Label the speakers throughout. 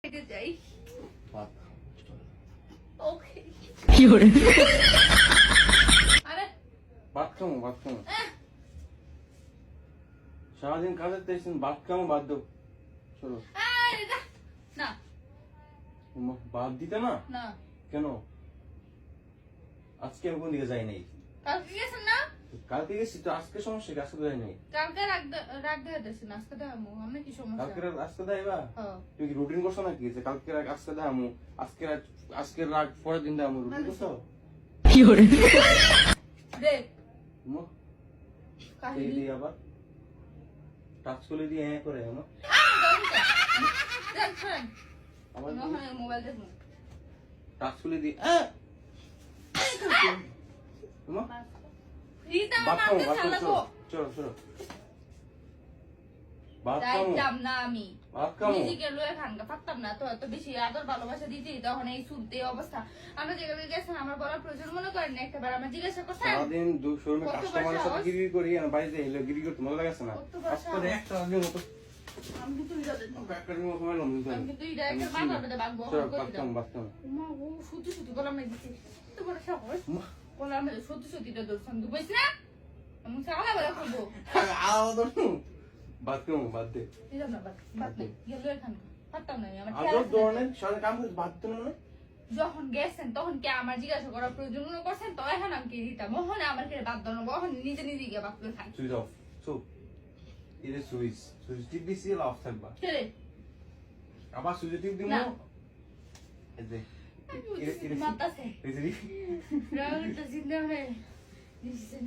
Speaker 1: খেতে যাই। ওকে।
Speaker 2: কি করে?
Speaker 1: আরে
Speaker 3: ভাত খামো সারাদিন কাজের তেইছেন ভাত খামো বাদ দাও চলো
Speaker 1: আরে না
Speaker 3: বাদ দিতে না
Speaker 1: না
Speaker 3: কেন আজকে আমি কোন দিকে যাই নাই
Speaker 1: কালকে গেছেন না?
Speaker 3: কালকে গেছি তো আজকে সমস্যা কি আজকে যাই নাই
Speaker 1: কালকে রাগ দেখা দিয়েছেন, আজকে দেখামো। আমি কি সমস্যা?
Speaker 3: কালকে রাত আজকে যাইবা
Speaker 1: হ্যাঁ।
Speaker 3: তুমি কি রুটিন করছো নাকি যে কালকে রাত আজকে দেখামো আজকে রাত পরের দিন দেখামো রুটিন করছো
Speaker 2: কি করে?
Speaker 1: দেখ
Speaker 3: মো এই
Speaker 1: কাহিনী
Speaker 3: দিয়ে আবার টাচ করে দিয়ে হ্যাঁ করে আমার
Speaker 1: দেখ শোন
Speaker 3: আবার
Speaker 1: মোবাইল দেখুন।
Speaker 3: টাচ করে দিয়ে মো
Speaker 1: ফ্রিতে
Speaker 3: ভাত
Speaker 1: আমার
Speaker 3: খামো
Speaker 1: মাকে চালাবো।
Speaker 3: চলো ভাত খামো
Speaker 1: যাইতাম না আমি।
Speaker 3: ভাত খামো
Speaker 1: নিজেকে লয়ে খানকা পারতাম না তো এত বেশি আদর ভালোবাসা দিতে তখন এই সুরতে অবস্থা। আমরা যেগুলো গেছেন আমার বলার প্রয়োজন মনে করেন না, একটাবার আমার জিজ্ঞাসা করছেন
Speaker 3: সারাদিন শোরুমে
Speaker 1: কত
Speaker 3: কাস্টমারের সাথে
Speaker 1: সাহস?
Speaker 3: গিরি করি আর বাড়িতে এলে গিরি করতে মজা লাগছে না
Speaker 1: কত বড়
Speaker 3: আজকে একটা দিন মতো
Speaker 1: আমি কিন্তু এটা দেখবো।
Speaker 3: একটা দিন মতো হলো না
Speaker 1: আমি কিন্তু এটা একটা বাধা বেঁধে বাঁধবো।
Speaker 3: চলো ভাত খামো
Speaker 1: মা ও সত্যি বললাম না দিচ্ছি তো বড় সাহস বললাম না সত্যি তো দর্শন দুবাইছ না আমি সালা বলে করবো
Speaker 3: আলাদা ভাত দে
Speaker 1: দিলাম না বাদ নেই গেল এখান পারতাম না আমি, আমার খেয়াল
Speaker 3: আদর
Speaker 1: আছে না।
Speaker 3: ধরনের সারা কাম করে ভাত দিতে না
Speaker 1: যখন গেছেন তখন কি আমার জিজ্ঞাসা করার প্রয়োজন মনে করছেন তো এখন আমি কি দিতাম মোহনে আমার কে বাদ দাও না মোহন নিজে গিয়ে বাদ করে খাই
Speaker 3: সুইচ অফ চুপ এটা সুইচ টিপ দিছি অফ থাকবা
Speaker 1: ছেড়ে
Speaker 3: আবার সুইচ টিপ দিমু
Speaker 1: না।
Speaker 3: এই যে
Speaker 1: মাতাছে
Speaker 3: এই যে
Speaker 1: রাগটা জিন্দা হয়ে দিছেন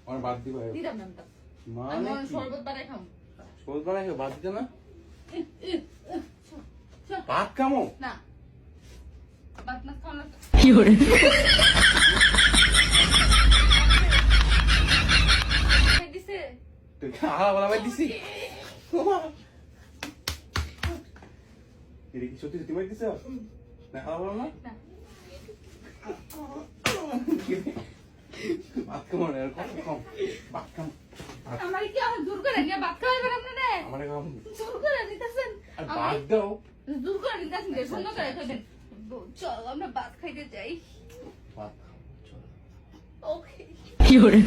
Speaker 3: আমার ভাত দিবা
Speaker 1: দিতাম না তো আমি
Speaker 3: মানে
Speaker 1: ওর
Speaker 3: কি
Speaker 1: শরবত বানাই খাম
Speaker 3: সহজ বানাই ভাত দিতে না ভাত খামো
Speaker 1: না বাদ না খাওয়া না
Speaker 2: কি করে?
Speaker 1: দিছে
Speaker 3: তুই আলাদা ভাই দিছি এটা কি সত্যি সত্যি মার দিছ না খাওয়া বলো না
Speaker 1: না
Speaker 3: ভাত খামো না এরকম কম ভাত খামো
Speaker 1: আমার কি আমার দূর করে নিয়ে ভাত খাওয়াবেন আপনারা
Speaker 3: আমার খাম
Speaker 1: দূর করে নিতেছেন
Speaker 3: আর ভাত দাও
Speaker 1: দূর করে নিতেছেন সুন্দর করে খাবেন চল আমরা ভাত খাইতে যাই
Speaker 3: ভাত খাও চলো
Speaker 1: ওকে
Speaker 2: কি করে?